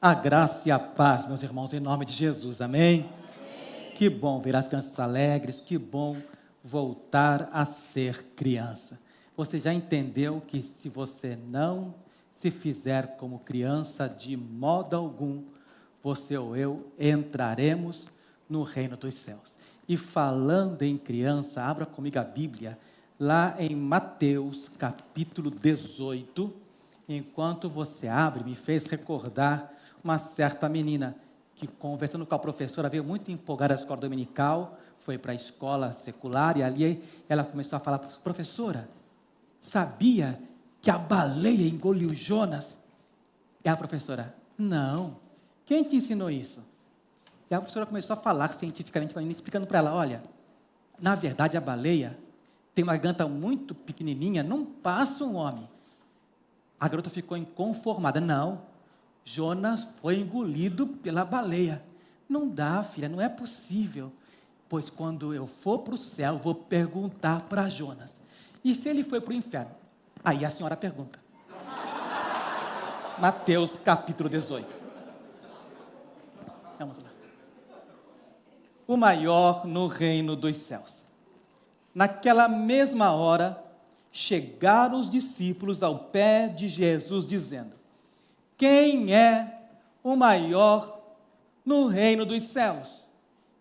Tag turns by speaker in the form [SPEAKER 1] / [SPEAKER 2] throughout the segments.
[SPEAKER 1] A graça e a paz, meus irmãos, em nome de Jesus, amém? Amém. Que bom ver as crianças alegres, que bom voltar a ser criança. Você já entendeu que se você não se fizer como criança, de modo algum, você ou eu entraremos no reino dos céus. E falando em criança, abra comigo a Bíblia, lá em Mateus, capítulo 18, enquanto você abre, me fez recordar uma certa menina que, conversando com a professora, veio muito empolgada da escola dominical, foi para a escola secular, e ali ela começou a falar: professora, sabia que a baleia engoliu Jonas? E a professora: não, quem te ensinou isso? E a professora começou a falar cientificamente, explicando para ela: olha, na verdade a baleia tem uma garganta muito pequenininha, não passa um homem. A garota ficou inconformada: não, Jonas foi engolido pela baleia. Não dá, filha, não é possível. Pois quando eu for para o céu, vou perguntar para Jonas. E se ele foi para o inferno? Aí a senhora pergunta. Mateus capítulo 18. Vamos lá. O maior no reino dos céus. Naquela mesma hora, chegaram os discípulos ao pé de Jesus, dizendo: quem é o maior no reino dos céus?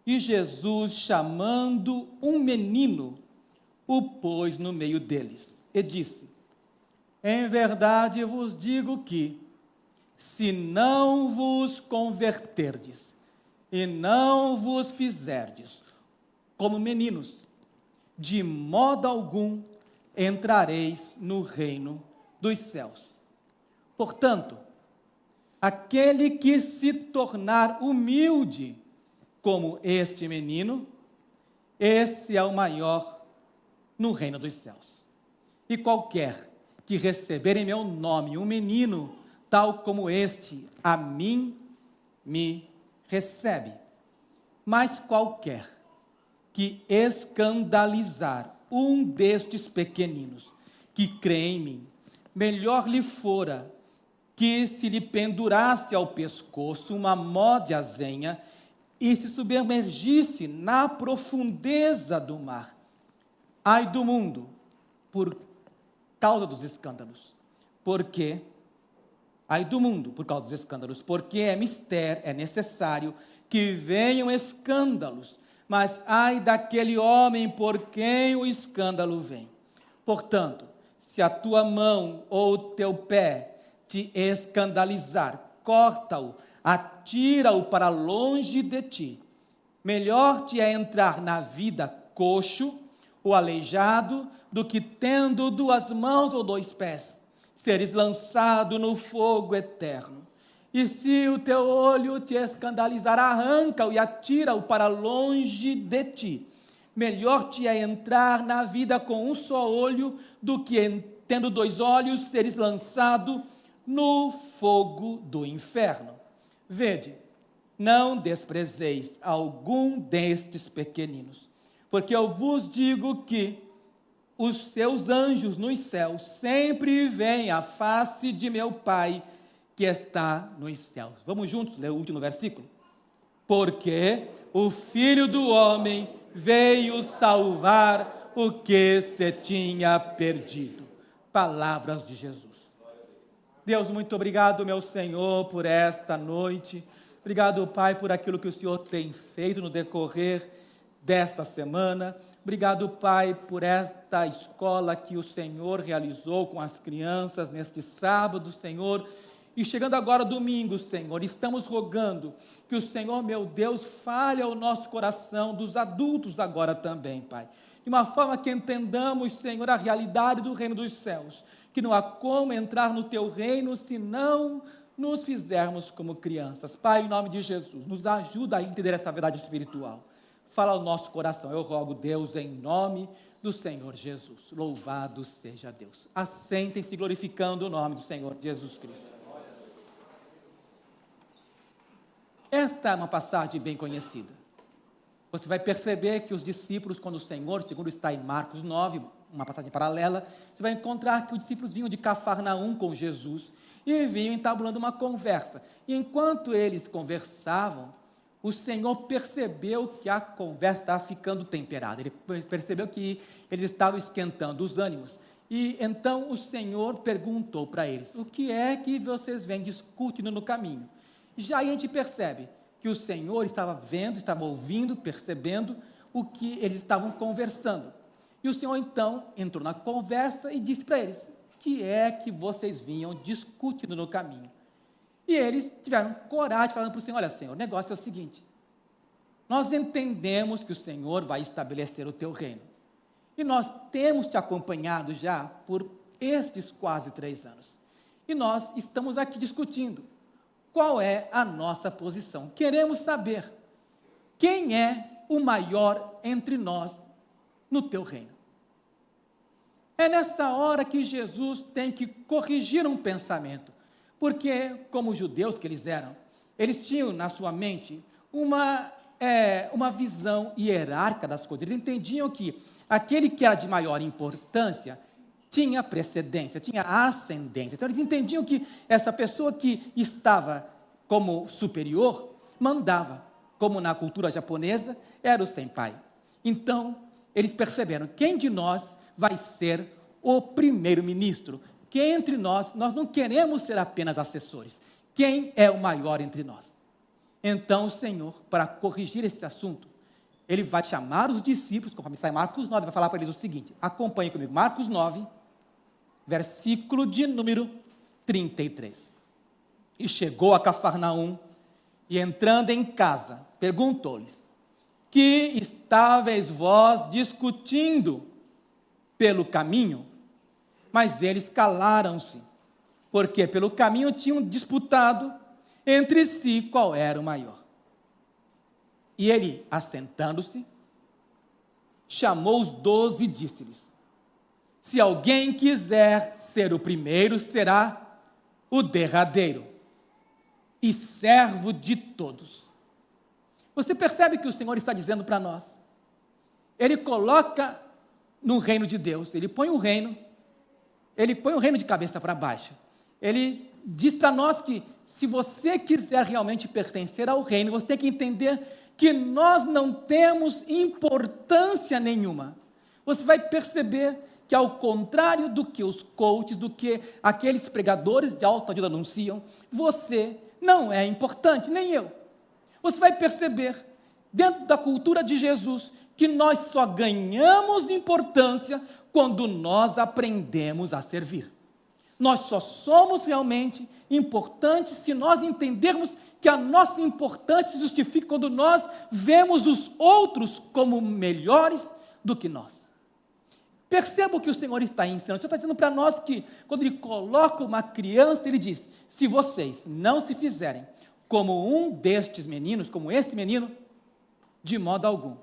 [SPEAKER 1] E Jesus, chamando um menino, o pôs no meio deles, e disse: em verdade vos digo que, se não vos converterdes, e não vos fizerdes como meninos, de modo algum entrareis no reino dos céus. Portanto, aquele que se tornar humilde como este menino, esse é o maior no reino dos céus. E qualquer que receber em meu nome um menino, tal como este, a mim me recebe. Mas qualquer que escandalizar um destes pequeninos que crê em mim, melhor lhe fora que se lhe pendurasse ao pescoço uma mó de azenha e se submergisse na profundeza do mar. Ai do mundo, por causa dos escândalos. Ai do mundo, por causa dos escândalos, porque é necessário que venham escândalos, mas ai daquele homem por quem o escândalo vem. Portanto, se a tua mão ou o teu pé te escandalizar, corta-o, atira-o para longe de ti. Melhor te é entrar na vida coxo ou aleijado, do que tendo 2 mãos ou 2 pés, seres lançado no fogo eterno. E se o teu olho te escandalizar, arranca-o e atira-o para longe de ti. Melhor te é entrar na vida com um só olho, do que tendo 2 olhos, seres lançado no fogo do inferno. Vede, não desprezeis algum destes pequeninos, porque eu vos digo que os seus anjos nos céus sempre veem a face de meu Pai que está nos céus. Vamos juntos ler o último versículo? Porque o Filho do Homem veio salvar o que se tinha perdido. Palavras de Jesus. Deus, muito obrigado, meu Senhor, por esta noite. Obrigado, Pai, por aquilo que o Senhor tem feito no decorrer desta semana. Obrigado, Pai, por esta escola que o Senhor realizou com as crianças neste sábado, Senhor. E chegando agora domingo, Senhor, estamos rogando que o Senhor, meu Deus, fale ao nosso coração, dos adultos agora também, Pai. De uma forma que entendamos, Senhor, a realidade do reino dos céus. Que não há como entrar no teu reino se não nos fizermos como crianças. Pai, em nome de Jesus, nos ajuda a entender essa verdade espiritual. Fala ao nosso coração, eu rogo, Deus, em nome do Senhor Jesus. Louvado seja Deus. Assentem-se glorificando o nome do Senhor Jesus Cristo. Esta é uma passagem bem conhecida. Você vai perceber que os discípulos, quando o Senhor, segundo está em Marcos 9, uma passagem paralela, você vai encontrar que os discípulos vinham de Cafarnaum com Jesus e vinham entabulando uma conversa. E enquanto eles conversavam, o Senhor percebeu que a conversa estava ficando temperada. Ele percebeu que eles estavam esquentando os ânimos. E então o Senhor perguntou para eles: o que é que vocês vêm discutindo no caminho? Já aí a gente percebe que o Senhor estava vendo, estava ouvindo, percebendo o que eles estavam conversando. E o Senhor então entrou na conversa e disse para eles: o que é que vocês vinham discutindo no caminho? E eles tiveram coragem, falando para o Senhor: olha, Senhor, o negócio é o seguinte, nós entendemos que o Senhor vai estabelecer o teu reino, e nós temos te acompanhado já por estes quase 3 anos, e nós estamos aqui discutindo qual é a nossa posição. Queremos saber quem é o maior entre nós no teu reino. É nessa hora que Jesus tem que corrigir um pensamento, porque, como os judeus que eles eram, eles tinham na sua mente uma visão hierárquica das coisas. Eles entendiam que aquele que era de maior importância tinha precedência, tinha ascendência. Então, eles entendiam que essa pessoa que estava como superior mandava, como na cultura japonesa, era o senpai. Então, eles perceberam: quem de nós vai ser o primeiro-ministro? Quem entre nós não queremos ser apenas assessores. Quem é o maior entre nós? Então o Senhor, para corrigir esse assunto, Ele vai chamar os discípulos, conforme sai Marcos 9, vai falar para eles o seguinte: acompanhe comigo, Marcos 9, versículo de número 33. E chegou a Cafarnaum, e entrando em casa, perguntou-lhes: que estáveis vós discutindo pelo caminho? Mas eles calaram-se, porque pelo caminho tinham disputado entre si qual era o maior. E ele, assentando-se, chamou os 12 e disse-lhes: se alguém quiser ser o primeiro, será o derradeiro e servo de todos. Você percebe que o Senhor está dizendo para nós? Ele coloca no reino de Deus, ele põe o reino de cabeça para baixo. Ele diz para nós que, se você quiser realmente pertencer ao reino, você tem que entender que nós não temos importância nenhuma. Você vai perceber que, ao contrário do que os coaches, do que aqueles pregadores de autoajuda anunciam, você não é importante, nem eu. Você vai perceber, dentro da cultura de Jesus, que nós só ganhamos importância quando nós aprendemos a servir. Nós só somos realmente importantes se nós entendermos que a nossa importância se justifica quando nós vemos os outros como melhores do que nós. Perceba o que o Senhor está ensinando. O Senhor está dizendo para nós que, quando Ele coloca uma criança, Ele diz: se vocês não se fizerem como um destes meninos, como esse menino, de modo algum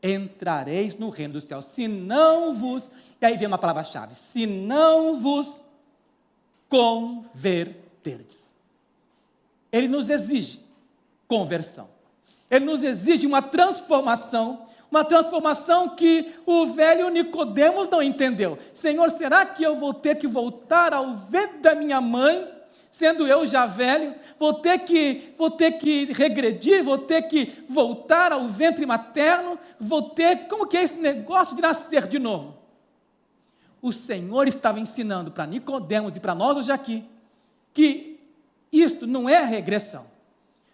[SPEAKER 1] entrareis no reino dos céus, se não vos, e aí vem uma palavra-chave, se não vos converterdes. Ele nos exige conversão. Ele nos exige uma transformação que o velho Nicodemos não entendeu. Senhor, será que eu vou ter que voltar ao ventre da minha mãe, sendo eu já velho? Vou ter que regredir, vou ter que voltar ao ventre materno, como que é esse negócio de nascer de novo? O Senhor estava ensinando para Nicodemos e para nós hoje aqui, que isto não é regressão,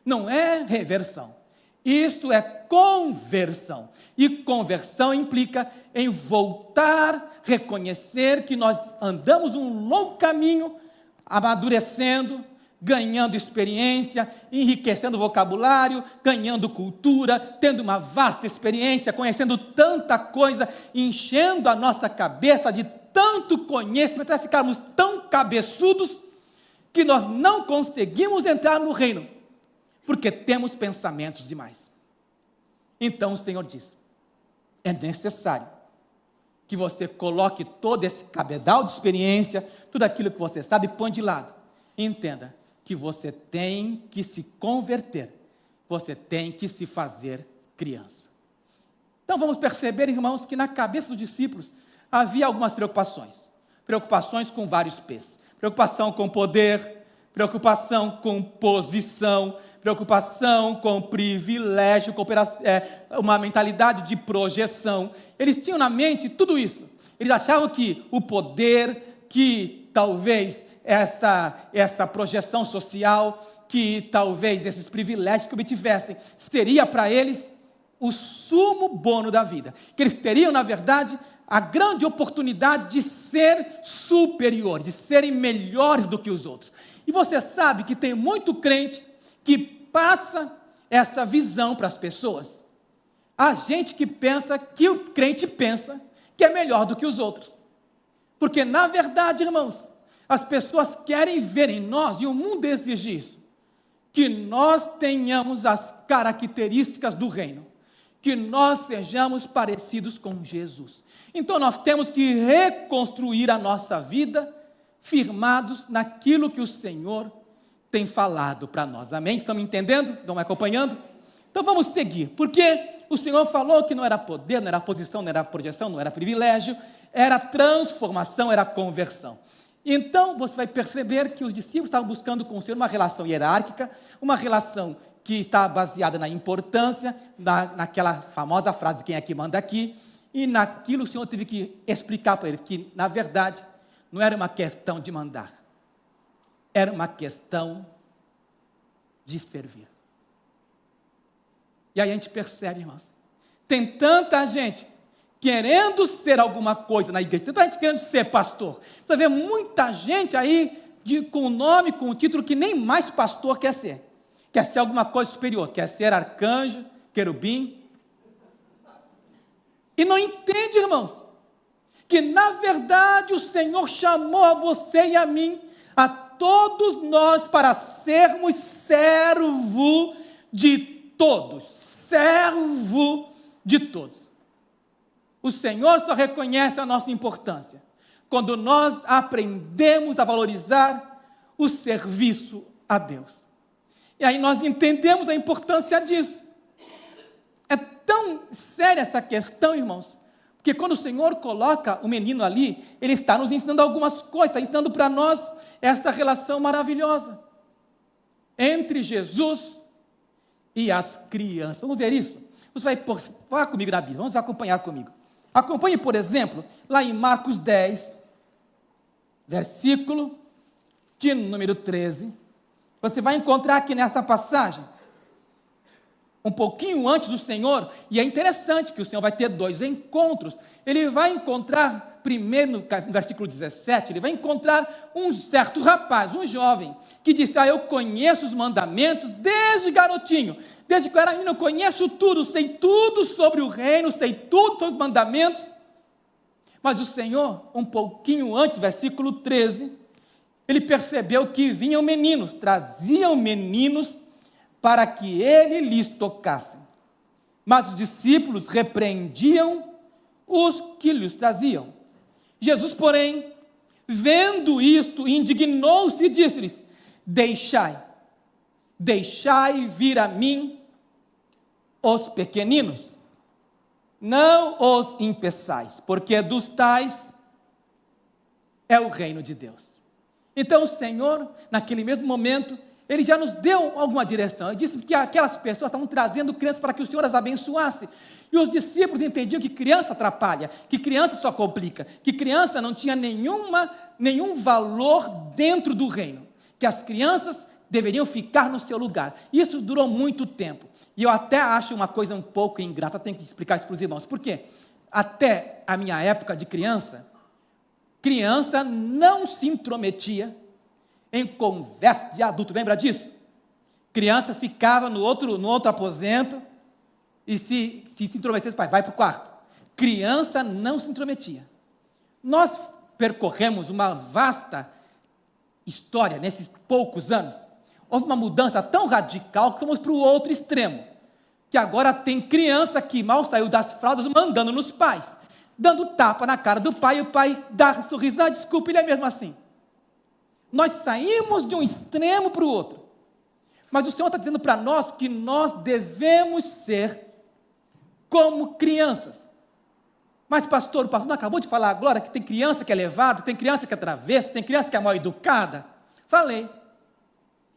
[SPEAKER 1] não é reversão, isto é conversão, e conversão implica em voltar, reconhecer que nós andamos um longo caminho, amadurecendo, ganhando experiência, enriquecendo o vocabulário, ganhando cultura, tendo uma vasta experiência, conhecendo tanta coisa, enchendo a nossa cabeça de tanto conhecimento, até ficarmos tão cabeçudos que nós não conseguimos entrar no reino, porque temos pensamentos demais. Então o Senhor diz: é necessário que você coloque todo esse cabedal de experiência, tudo aquilo que você sabe, põe de lado. E entenda que você tem que se converter, você tem que se fazer criança. Então vamos perceber, irmãos, que na cabeça dos discípulos havia algumas preocupações. Preocupações com vários P's. Preocupação com poder, preocupação com posição, preocupação com privilégio, uma mentalidade de projeção. Eles tinham na mente tudo isso. Eles achavam que o poder, que talvez essa projeção social, que talvez esses privilégios que obtivessem, seria para eles o sumo bônus da vida. Que eles teriam, na verdade, a grande oportunidade de ser superior, de serem melhores do que os outros. E você sabe que tem muito crente que passa essa visão para as pessoas. Há gente que pensa, que o crente pensa, que é melhor do que os outros. Porque, na verdade, irmãos, as pessoas querem ver em nós, e o mundo exige isso, que nós tenhamos as características do reino, que nós sejamos parecidos com Jesus. Então, nós temos que reconstruir a nossa vida, firmados naquilo que o Senhor tem falado para nós. Amém? Estão me entendendo? Estão me acompanhando? Então, vamos seguir, porque o Senhor falou que não era poder, não era posição, não era projeção, não era privilégio, era transformação, era conversão. Então, você vai perceber que os discípulos estavam buscando com o Senhor uma relação hierárquica, uma relação que está baseada na importância, naquela famosa frase, quem é que manda aqui, e naquilo o Senhor teve que explicar para eles, que, na verdade, não era uma questão de mandar, era uma questão de servir. E aí a gente percebe, irmãos, tem tanta gente querendo ser alguma coisa na igreja, tanta gente querendo ser pastor. Você vai ver muita gente aí com o nome, com o título que nem mais pastor quer ser. Quer ser alguma coisa superior, quer ser arcanjo, querubim. E não entende, irmãos, que na verdade o Senhor chamou a você e a mim, a todos nós, para sermos servo de todos. Servo de todos. O Senhor só reconhece a nossa importância quando nós aprendemos a valorizar o serviço a Deus. E aí nós entendemos a importância disso. É tão séria essa questão, irmãos, porque quando o Senhor coloca o menino ali, Ele está nos ensinando algumas coisas, está ensinando para nós essa relação maravilhosa entre Jesus e as crianças. Vamos ver isso? Você vai falar comigo na Bíblia, vamos acompanhar comigo. Acompanhe, por exemplo, lá em Marcos 10, versículo de número 13. Você vai encontrar aqui nessa passagem, um pouquinho antes do Senhor, e é interessante que o Senhor vai ter dois encontros. Ele vai encontrar, primeiro no versículo 17, ele vai encontrar um certo rapaz, um jovem, que disse, eu conheço os mandamentos desde garotinho, desde que eu era menino, eu conheço tudo, sei tudo sobre o reino, sei tudo sobre os mandamentos. Mas o Senhor, um pouquinho antes, versículo 13, ele percebeu que vinham meninos, traziam meninos para que ele lhes tocasse. Mas os discípulos repreendiam os que lhes traziam. Jesus, porém, vendo isto, indignou-se e disse-lhes, deixai vir a mim os pequeninos, não os impeçais, porque dos tais é o reino de Deus. Então o Senhor, naquele mesmo momento, Ele já nos deu alguma direção. Ele disse que aquelas pessoas estavam trazendo crianças para que o Senhor as abençoasse. E os discípulos entendiam que criança atrapalha, que criança só complica, que criança não tinha nenhum valor dentro do reino, que as crianças deveriam ficar no seu lugar. Isso durou muito tempo. E eu até acho uma coisa um pouco ingrata, tenho que explicar isso para os irmãos. Por quê? Até a minha época de criança não se intrometia em conversa de adulto, lembra disso? Criança ficava no outro aposento, e se intrometesse, pai, vai para o quarto. Criança não se intrometia. Nós percorremos uma vasta história nesses poucos anos. Houve uma mudança tão radical que fomos para o outro extremo, que agora tem criança que mal saiu das fraldas mandando nos pais, dando tapa na cara do pai, e o pai dá sorriso, desculpa, ele é mesmo assim. Nós saímos de um extremo para o outro. Mas o Senhor está dizendo para nós que nós devemos ser como crianças. Mas pastor, o pastor não acabou de falar agora que tem criança que é levada, tem criança que é travessa, tem criança que é mal educada? Falei.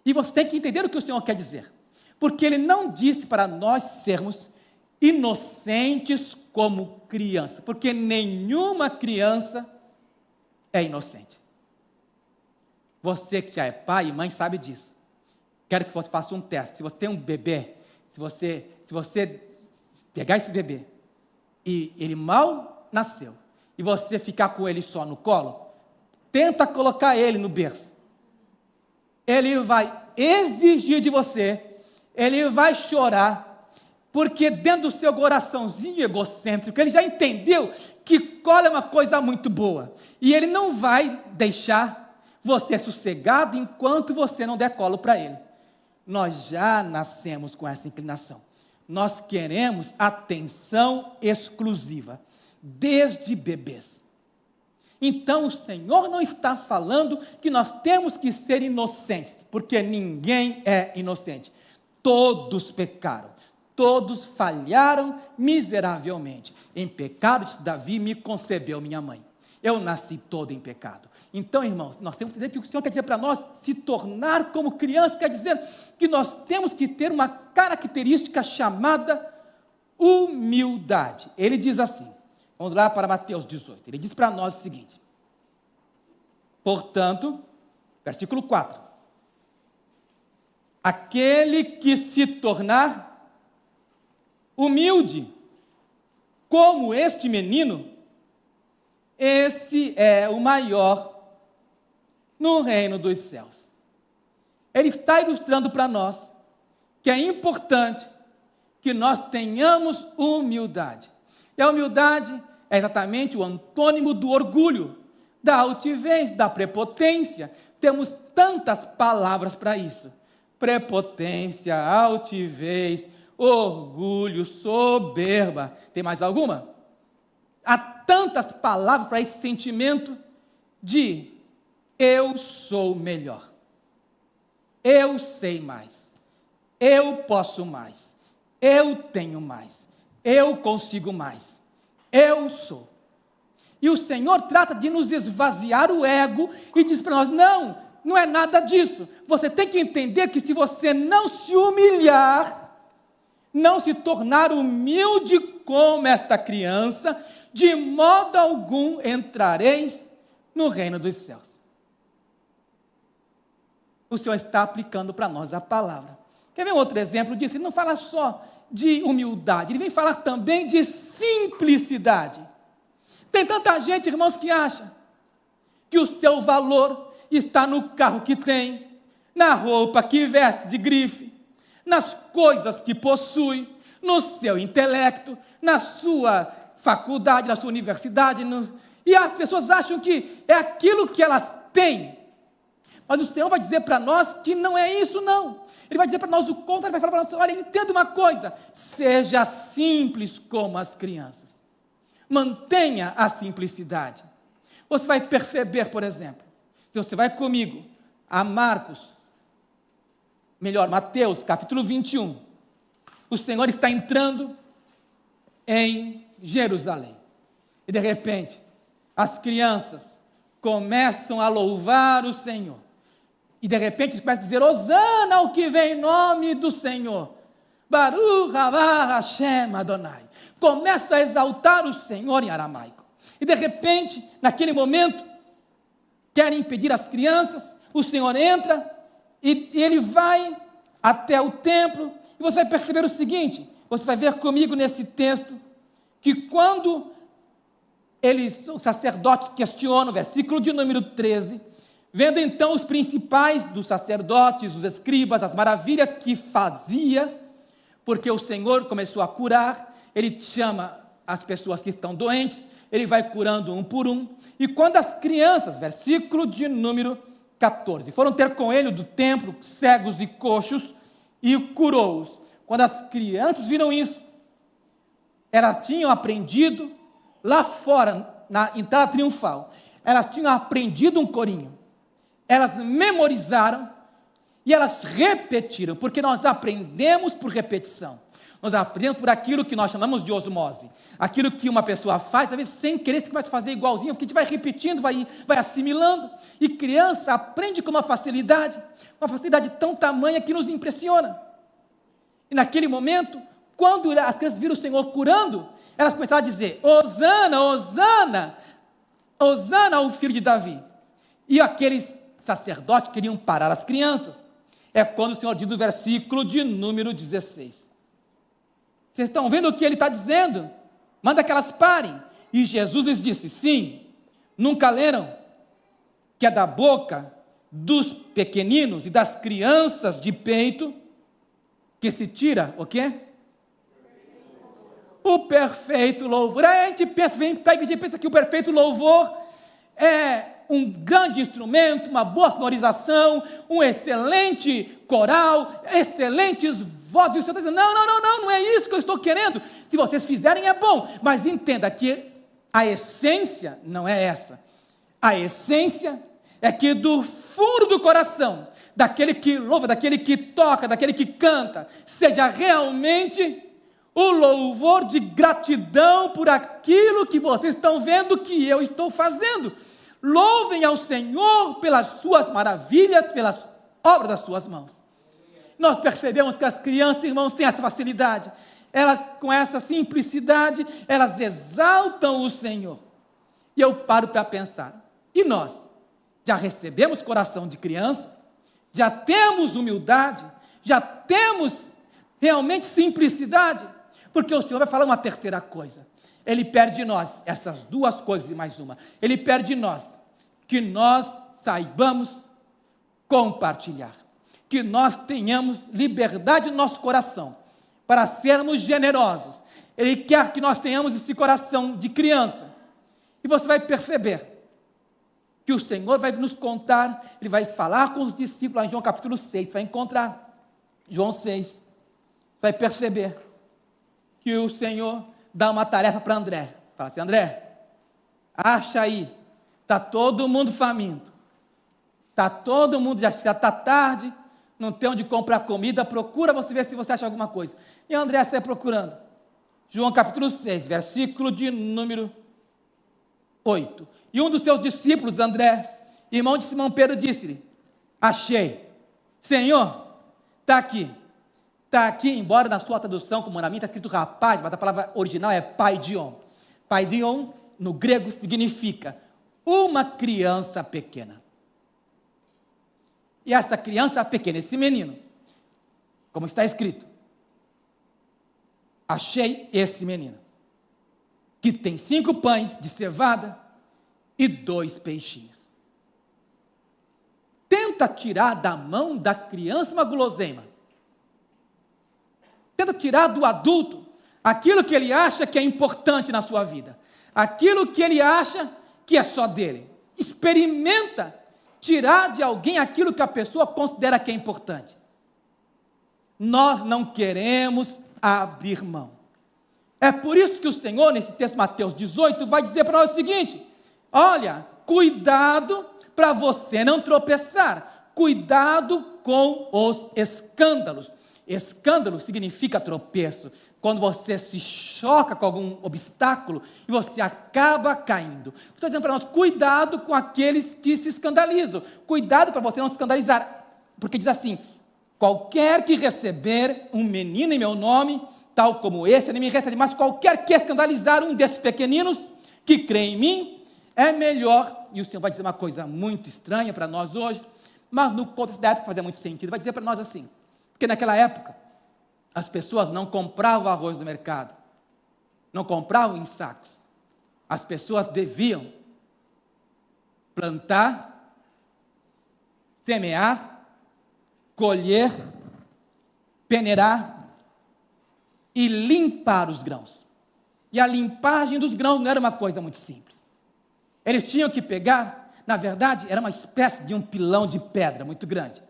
[SPEAKER 1] E você tem que entender o que o Senhor quer dizer. Porque Ele não disse para nós sermos inocentes como criança. Porque nenhuma criança é inocente. Você que já é pai e mãe sabe disso. Quero que você faça um teste. Se você tem um bebê, se você pegar esse bebê e ele mal nasceu, e você ficar com ele só no colo, tenta colocar ele no berço. Ele vai exigir de você, ele vai chorar, porque dentro do seu coraçãozinho egocêntrico, ele já entendeu que colo é uma coisa muito boa, e ele não vai deixar você sossegado enquanto você não der colo para ele. Nós já nascemos com essa inclinação. Nós queremos atenção exclusiva, desde bebês. Então o Senhor não está falando que nós temos que ser inocentes, porque ninguém é inocente. Todos pecaram, todos falharam miseravelmente. Em pecado, disse Davi, me concebeu minha mãe. Eu nasci todo em pecado. Então, irmãos, nós temos que entender que o Senhor quer dizer para nós, se tornar como criança, quer dizer que nós temos que ter uma característica chamada humildade. Ele diz assim, vamos lá para Mateus 18, ele diz para nós o seguinte, portanto, versículo 4, aquele que se tornar humilde, como este menino, esse é o maior no reino dos céus. Ele está ilustrando para nós que é importante que nós tenhamos humildade. E a humildade é exatamente o antônimo do orgulho, da altivez, da prepotência. Temos tantas palavras para isso. Prepotência, altivez, orgulho, soberba. Tem mais alguma? Há tantas palavras para esse sentimento de eu sou melhor, eu sei mais, eu posso mais, eu tenho mais, eu consigo mais, eu sou. E o Senhor trata de nos esvaziar o ego e diz para nós, não é nada disso. Você tem que entender que se você não se humilhar, não se tornar humilde como esta criança, de modo algum entrareis no reino dos céus. O Senhor está aplicando para nós a palavra. Quer ver um outro exemplo disso? Ele não fala só de humildade, ele vem falar também de simplicidade. Tem tanta gente, irmãos, que acha que o seu valor está no carro que tem, na roupa que veste de grife, nas coisas que possui, no seu intelecto, na sua faculdade, na sua universidade, e as pessoas acham que é aquilo que elas têm. Mas o Senhor vai dizer para nós que não é isso, não. Ele vai dizer para nós o contrário, vai falar para nós, olha, entenda uma coisa, seja simples como as crianças. Mantenha a simplicidade. Você vai perceber, por exemplo, se você vai comigo a Mateus, capítulo 21, o Senhor está entrando em Jerusalém. E de repente, as crianças começam a louvar o Senhor. E de repente eles começam a dizer, Hosana ao que vem em nome do Senhor. Baruch haba Hashem Adonai. Começa a exaltar o Senhor em aramaico. E de repente, naquele momento, querem impedir as crianças, o Senhor entra e ele vai até o templo. E você vai perceber o seguinte, você vai ver comigo nesse texto, que quando os sacerdotes questionam, versículo de número 13, vendo então os principais dos sacerdotes, os escribas, as maravilhas que fazia, porque o Senhor começou a curar, ele chama as pessoas que estão doentes, ele vai curando um por um, e quando as crianças, versículo de número 14, foram ter com ele do templo, cegos e coxos, e curou-os. Quando as crianças viram isso, elas tinham aprendido, lá fora, na entrada triunfal, elas tinham aprendido um corinho, elas memorizaram, e elas repetiram, porque nós aprendemos por repetição. Nós aprendemos por aquilo que nós chamamos de osmose. Aquilo que uma pessoa faz, às vezes sem querer, você começa a fazer igualzinho, porque a gente vai repetindo, vai assimilando. E criança aprende com uma facilidade tão tamanha que nos impressiona. E naquele momento, quando as crianças viram o Senhor curando, elas começaram a dizer: Hosana, Hosana, Hosana ao filho de Davi. E aqueles sacerdotes queriam parar as crianças. É quando o Senhor diz no versículo de número 16. Vocês estão vendo o que ele está dizendo? Manda que elas parem. E Jesus lhes disse: sim, nunca leram que é da boca dos pequeninos e das crianças de peito que se tira o quê? O perfeito louvor. Aí a gente pensa, vem para a igreja e pensa que o perfeito louvor é um grande instrumento, uma boa sonorização, um excelente coral, excelentes vozes. E o Senhor está dizendo: não é isso que eu estou querendo. Se vocês fizerem é bom, mas entenda que a essência não é essa. A essência é que do fundo do coração, daquele que louva, daquele que toca, daquele que canta, seja realmente o louvor de gratidão por aquilo que vocês estão vendo que eu estou fazendo. Louvem ao Senhor pelas suas maravilhas, pelas obras das suas mãos. Nós percebemos que as crianças, irmãos, têm essa facilidade. Elas, com essa simplicidade, elas exaltam o Senhor. E eu paro para pensar: e nós? Já recebemos coração de criança? Já temos humildade? Já temos realmente simplicidade? Porque o Senhor vai falar uma terceira coisa. Ele pede de nós essas duas coisas e mais uma. Ele pede de nós que nós saibamos compartilhar. Que nós tenhamos liberdade no nosso coração para sermos generosos. Ele quer que nós tenhamos esse coração de criança. E você vai perceber que o Senhor vai nos contar, Ele vai falar com os discípulos lá em João capítulo 6, vai encontrar João 6, vai perceber que o Senhor dá uma tarefa para André. Fala assim: André, acha aí, está todo mundo faminto, está todo mundo, já está tarde, não tem onde comprar comida, procura você ver se você acha alguma coisa. E André sai procurando. João capítulo 6, versículo de número 8. E um dos seus discípulos, André, irmão de Simão Pedro, disse-lhe: achei. Senhor, está aqui. Está aqui, embora na sua tradução, como na minha, está escrito rapaz, mas a palavra original é paidion. Paidion, no grego, significa uma criança pequena. E essa criança pequena, esse menino, como está escrito: achei esse menino, que tem 5 pães de cevada e 2 peixinhos. Tenta tirar da mão da criança uma guloseima. Tenta tirar do adulto aquilo que ele acha que é importante na sua vida. Aquilo que ele acha que é só dele. Experimenta tirar de alguém aquilo que a pessoa considera que é importante. Nós não queremos abrir mão. É por isso que o Senhor, nesse texto Mateus 18, vai dizer para nós o seguinte: olha, cuidado para você não tropeçar. Cuidado com os escândalos. Escândalo significa tropeço. Quando você se choca com algum obstáculo e você acaba caindo. Estou dizendo para nós: cuidado com aqueles que se escandalizam. Cuidado para você não se escandalizar. Porque diz assim: qualquer que receber um menino em meu nome, tal como esse, nem me recebe, mas qualquer que escandalizar um desses pequeninos que crê em mim, é melhor. E o Senhor vai dizer uma coisa muito estranha para nós hoje, mas no contexto da época fazia muito sentido. Vai dizer para nós assim: porque naquela época, as pessoas não compravam arroz no mercado, não compravam em sacos. As pessoas deviam plantar, semear, colher, peneirar e limpar os grãos. E a limpagem dos grãos não era uma coisa muito simples. Eles tinham que pegar, na verdade, era uma espécie de um pilão de pedra muito grande.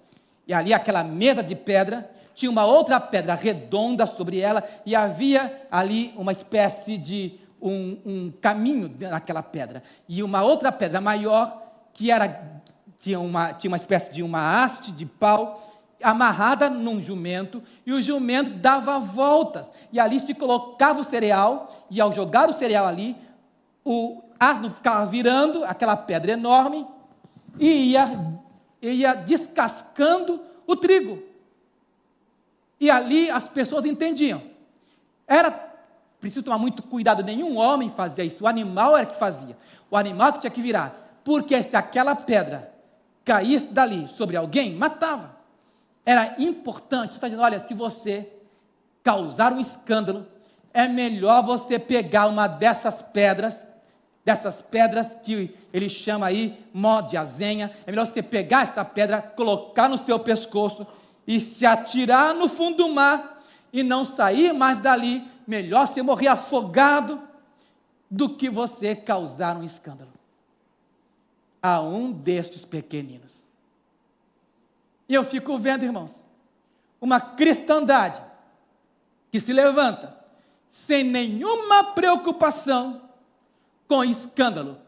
[SPEAKER 1] E ali, aquela mesa de pedra, tinha uma outra pedra redonda sobre ela, e havia ali uma espécie de um caminho naquela pedra. E uma outra pedra maior, que tinha uma espécie de uma haste de pau, amarrada num jumento, e o jumento dava voltas, e ali se colocava o cereal, e ao jogar o cereal ali, o asno ficava virando aquela pedra enorme, e ia descascando o trigo. E ali as pessoas entendiam. Era preciso tomar muito cuidado, nenhum homem fazia isso, o animal era que fazia, o animal que tinha que virar, porque se aquela pedra caísse dali sobre alguém, matava. Era importante, você está dizendo, olha, se você causar um escândalo, é melhor você pegar uma dessas pedras que ele chama aí, mó de azenha, é melhor você pegar essa pedra, colocar no seu pescoço, e se atirar no fundo do mar, e não sair mais dali, melhor você morrer afogado, do que você causar um escândalo a um destes pequeninos. E eu fico vendo, irmãos, uma cristandade que se levanta sem nenhuma preocupação com escândalo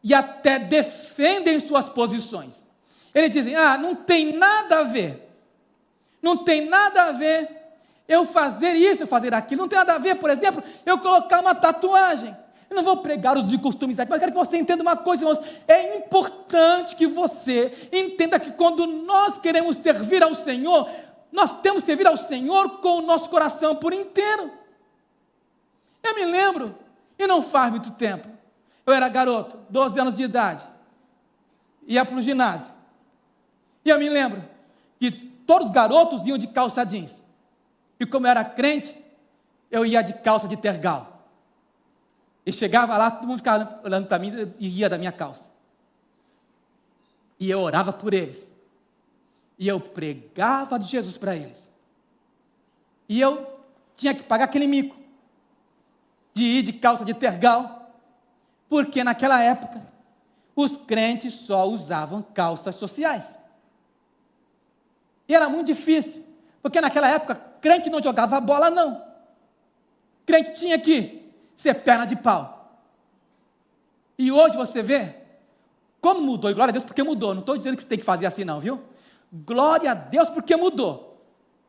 [SPEAKER 1] e até defendem suas posições. Eles dizem, não tem nada a ver, não tem nada a ver eu fazer isso, eu fazer aquilo, não tem nada a ver, por exemplo, eu colocar uma tatuagem. Eu não vou pregar os de costumes aqui, mas quero que você entenda uma coisa, irmãos. É importante que você entenda que quando nós queremos servir ao Senhor, nós temos que servir ao Senhor com o nosso coração por inteiro. Eu me lembro, e não faz muito tempo, eu era garoto, 12 anos de idade, ia para o ginásio, e eu me lembro que todos os garotos iam de calça jeans, e como eu era crente, eu ia de calça de tergal. E chegava lá, todo mundo ficava olhando para mim e ia da minha calça. E eu orava por eles. E eu pregava de Jesus para eles. E eu tinha que pagar aquele mico de ir de calça de tergal, porque naquela época os crentes só usavam calças sociais. E era muito difícil, porque naquela época crente não jogava bola não. Crente tinha que ser perna de pau. E hoje você vê como mudou, e glória a Deus porque mudou. Não estou dizendo que você tem que fazer assim não, viu? Glória a Deus porque mudou.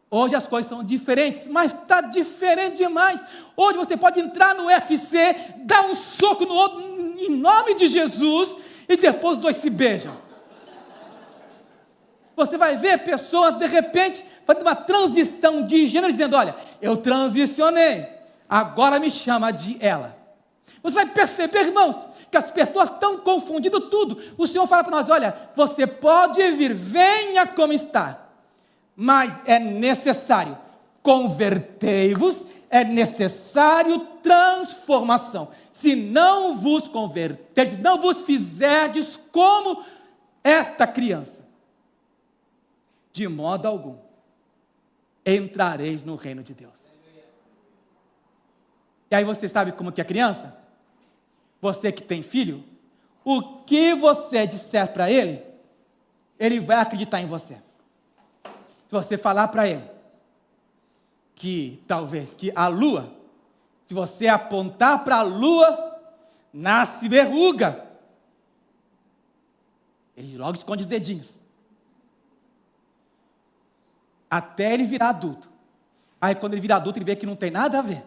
[SPEAKER 1] Hoje as coisas são diferentes, mas está diferente demais. Hoje você pode entrar no UFC, dar um soco no outro, em nome de Jesus, e depois os dois se beijam. Você vai ver pessoas, de repente, fazendo uma transição de gênero, dizendo, olha, eu transicionei, agora me chama de ela. Você vai perceber, irmãos, que as pessoas estão confundindo tudo. O Senhor fala para nós, olha, você pode vir, venha como está, mas é necessário, convertei-vos, é necessário transformação. Se não vos converterdes, não vos fizerdes como esta criança, de modo algum entrareis no reino de Deus. E aí você sabe como que é criança? Você que tem filho, o que você disser para ele, ele vai acreditar em você. Se você falar para ele que talvez que a lua, se você apontar para a lua, nasce verruga, ele logo esconde os dedinhos. Até ele virar adulto. Aí quando ele virar adulto, ele vê que não tem nada a ver.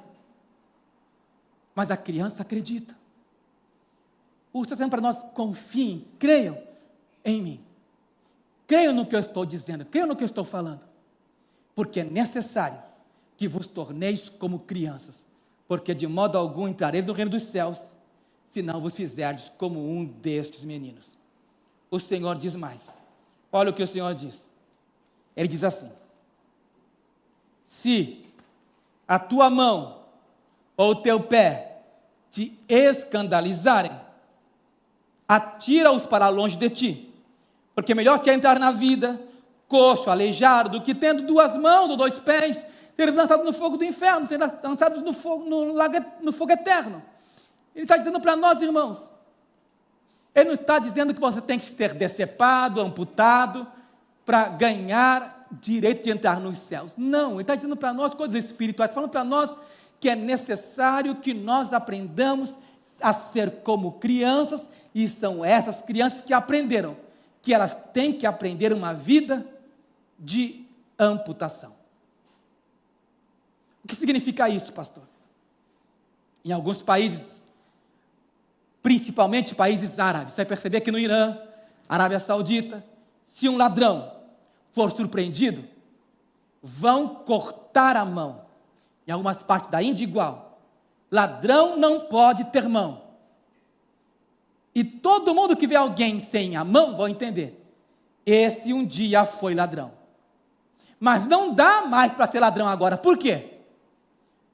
[SPEAKER 1] Mas a criança acredita. O Senhor está dizendo para nós, confiem, creiam em mim. Creiam no que eu estou dizendo, creiam no que eu estou falando. Porque é necessário que vos torneis como crianças. Porque de modo algum entrareis no reino dos céus, se não vos fizerdes como um destes meninos. O Senhor diz mais. Olha o que o Senhor diz. Ele diz assim, se a tua mão ou o teu pé te escandalizarem, atira-os para longe de ti, porque melhor te é entrar na vida, coxo, aleijado, do que tendo 2 mãos ou 2 pés, ser lançado no fogo do inferno, ser lançado no fogo eterno. Ele está dizendo para nós, irmãos, ele não está dizendo que você tem que ser decepado, amputado, para ganhar direito de entrar nos céus. Não, ele está dizendo para nós coisas espirituais, falando para nós que é necessário que nós aprendamos a ser como crianças, e são essas crianças que aprenderam, que elas têm que aprender uma vida de amputação. O que significa isso, pastor? Em alguns países, principalmente países árabes, você vai perceber que no Irã, Arábia Saudita, se um ladrão for surpreendido, vão cortar a mão. Em algumas partes da Índia, igual. Ladrão não pode ter mão. E todo mundo que vê alguém sem a mão vai entender. Esse um dia foi ladrão. Mas não dá mais para ser ladrão agora. Por quê?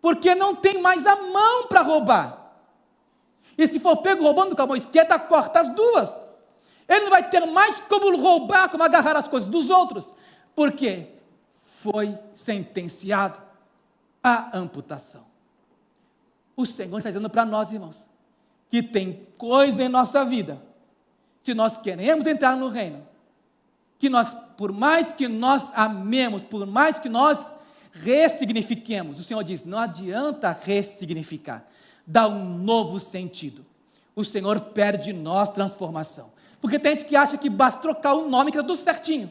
[SPEAKER 1] Porque não tem mais a mão para roubar. E se for pego roubando com a mão esquerda, corta as duas. Ele não vai ter mais como roubar, como agarrar as coisas dos outros. Por quê? Foi sentenciado à amputação. O Senhor está dizendo para nós, irmãos, que tem coisa em nossa vida, se nós queremos entrar no reino, que nós, por mais que nós amemos, por mais que nós ressignifiquemos, o Senhor diz, não adianta ressignificar, dá um novo sentido. O Senhor pede de nós transformação. Porque tem gente que acha que basta trocar o nome que está tudo certinho.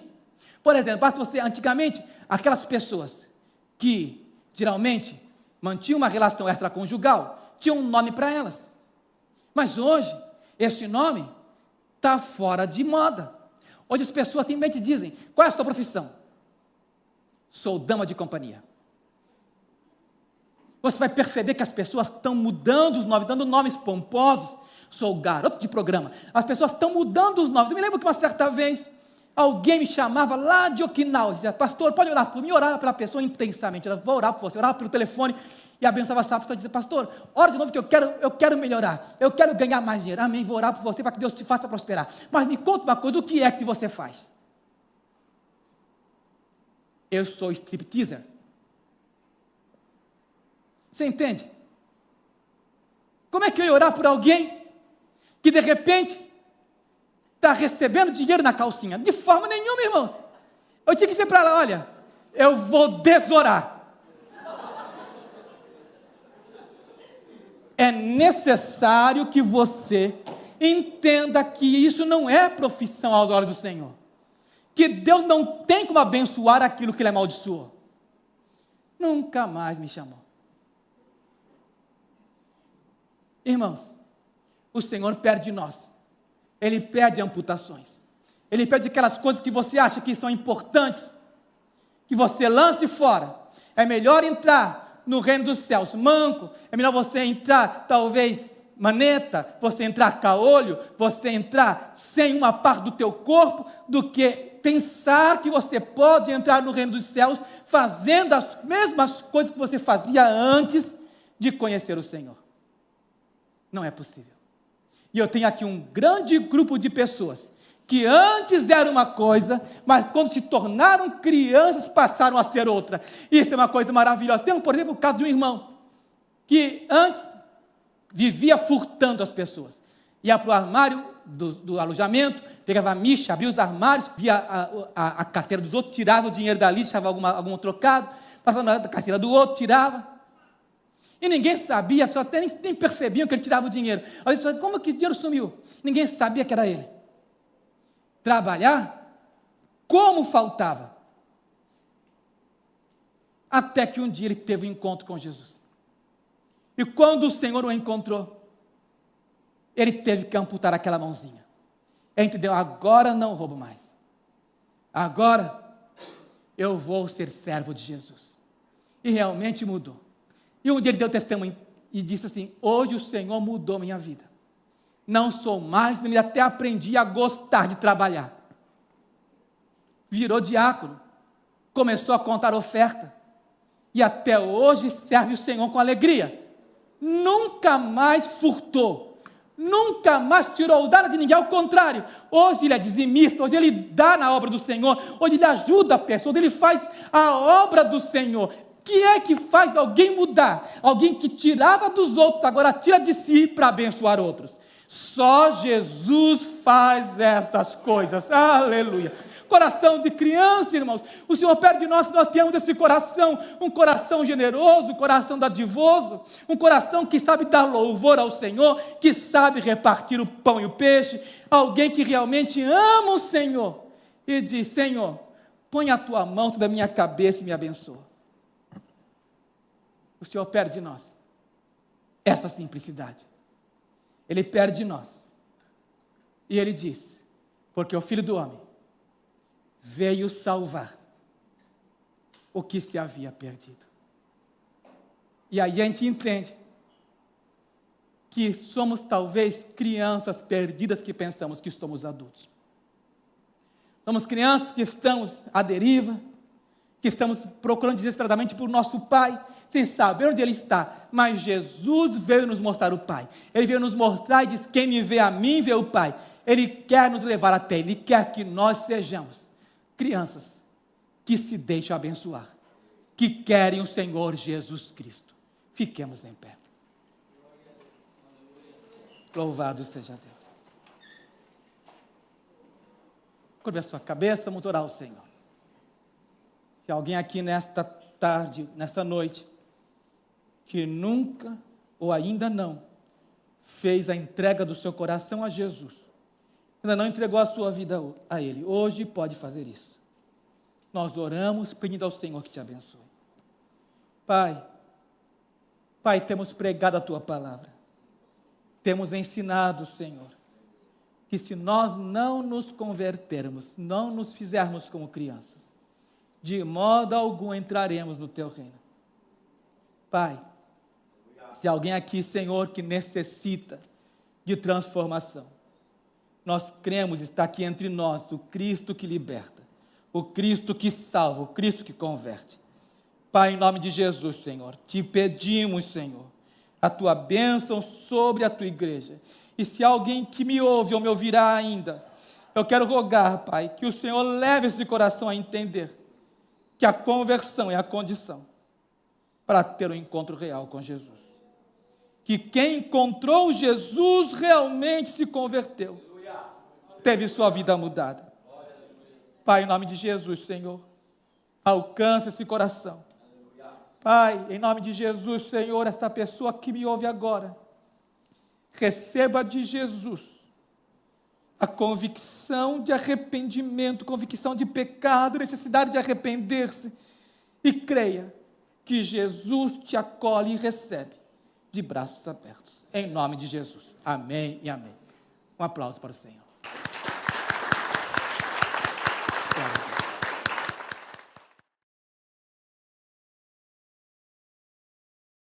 [SPEAKER 1] Por exemplo, basta você, antigamente, aquelas pessoas que geralmente mantinham uma relação extraconjugal, tinham um nome para elas. Mas hoje, esse nome está fora de moda. Hoje as pessoas simplesmente dizem, qual é a sua profissão? Sou dama de companhia. Você vai perceber que as pessoas estão mudando os nomes, dando nomes pomposos. Sou garoto de programa. As pessoas estão mudando os nomes. Eu me lembro que uma certa vez, alguém me chamava lá de Okinawa, dizia, pastor, pode orar por mim? Orava pela pessoa intensamente. Eu vou orar por você, orava pelo telefone, e abençoava essa pessoa e dizia, pastor, ora de novo que eu quero melhorar, eu quero ganhar mais dinheiro. Amém, vou orar por você para que Deus te faça prosperar. Mas me conta uma coisa, o que é que você faz? Eu sou stripteaser. Você entende? Como é que eu ia orar por alguém que de repente está recebendo dinheiro na calcinha? De forma nenhuma, irmãos. Eu tinha que dizer para ela, olha, eu vou desorar. É necessário que você entenda que isso não é profissão aos olhos do Senhor. Que Deus não tem como abençoar aquilo que Ele amaldiçoou. Nunca mais me chamou. Irmãos, o Senhor pede de nós. Ele pede amputações. Ele pede aquelas coisas que você acha que são importantes, que você lance fora. É melhor entrar no reino dos céus manco, é melhor você entrar, talvez, maneta, você entrar caolho, você entrar sem uma parte do teu corpo, do que pensar que você pode entrar no reino dos céus fazendo as mesmas coisas que você fazia antes de conhecer o Senhor. Não é possível. E eu tenho aqui um grande grupo de pessoas que antes eram uma coisa, mas quando se tornaram crianças passaram a ser outra. Isso é uma coisa maravilhosa. Temos, por exemplo, o caso de um irmão que antes vivia furtando as pessoas. Ia para o armário do alojamento, pegava a micha, abria os armários, via a carteira dos outros, tirava o dinheiro dali, deixava algum trocado, passava na carteira do outro, tirava. E ninguém sabia, as pessoas até nem percebiam que ele tirava o dinheiro. Às vezes, como que esse dinheiro sumiu? Ninguém sabia que era ele. Trabalhar como faltava. Até que um dia ele teve um encontro com Jesus. E quando o Senhor o encontrou, ele teve que amputar aquela mãozinha. Ele entendeu, agora não roubo mais. Agora eu vou ser servo de Jesus. E realmente mudou. E um dia ele deu testemunho e disse assim, hoje o Senhor mudou minha vida. Não sou mais, até aprendi a gostar de trabalhar. Virou diácono, começou a contar oferta, e até hoje serve o Senhor com alegria. Nunca mais furtou, nunca mais tirou nada de ninguém, ao contrário, hoje ele é dizimista, hoje ele dá na obra do Senhor, hoje ele ajuda pessoas, ele faz a obra do Senhor. O que é que faz alguém mudar? Alguém que tirava dos outros, agora tira de si para abençoar outros. Só Jesus faz essas coisas. Aleluia. Coração de criança, irmãos. O Senhor pede de nós que nós tenhamos esse coração, um coração generoso, um coração dadivoso, um coração que sabe dar louvor ao Senhor, que sabe repartir o pão e o peixe, alguém que realmente ama o Senhor e diz, Senhor, põe a tua mão sobre a minha cabeça e me abençoa. O Senhor pede de nós essa simplicidade. Ele pede de nós. E Ele diz, porque o Filho do Homem veio salvar o que se havia perdido. E aí a gente entende que somos talvez crianças perdidas que pensamos que somos adultos. Somos crianças que estamos à deriva, que estamos procurando desesperadamente por nosso Pai, sem saber onde Ele está. Mas Jesus veio nos mostrar o Pai. Ele veio nos mostrar e diz, quem me vê a mim, vê o Pai. Ele quer nos levar até Ele, Ele quer que nós sejamos crianças que se deixam abençoar, que querem o Senhor Jesus Cristo. Fiquemos em pé. Louvado seja Deus. Curve a sua cabeça, vamos orar ao Senhor. Se alguém aqui nesta tarde, nesta noite, que nunca ou ainda não fez a entrega do seu coração a Jesus, ainda não entregou a sua vida a Ele, hoje pode fazer isso. Nós oramos pedindo ao Senhor que te abençoe. Pai, temos pregado a Tua palavra. Temos ensinado, Senhor, que se nós não nos convertermos, não nos fizermos como crianças, de modo algum entraremos no Teu reino. Pai, se alguém aqui, Senhor, que necessita de transformação, nós cremos, está aqui entre nós, o Cristo que liberta, o Cristo que salva, o Cristo que converte. Pai, em nome de Jesus, Senhor, te pedimos, Senhor, a Tua bênção sobre a Tua igreja. E se alguém que me ouve ou me ouvirá ainda, eu quero rogar, Pai, que o Senhor leve esse coração a entender que a conversão é a condição para ter um encontro real com Jesus. Que quem encontrou Jesus realmente se converteu, teve sua vida mudada. Pai, em nome de Jesus, Senhor, alcança esse coração. Pai, em nome de Jesus, Senhor, esta pessoa que me ouve agora, receba de Jesus a convicção de arrependimento, convicção de pecado, necessidade de arrepender-se, e creia que Jesus te acolhe e recebe de braços abertos. Em nome de Jesus. Amém e amém. Um aplauso para o Senhor.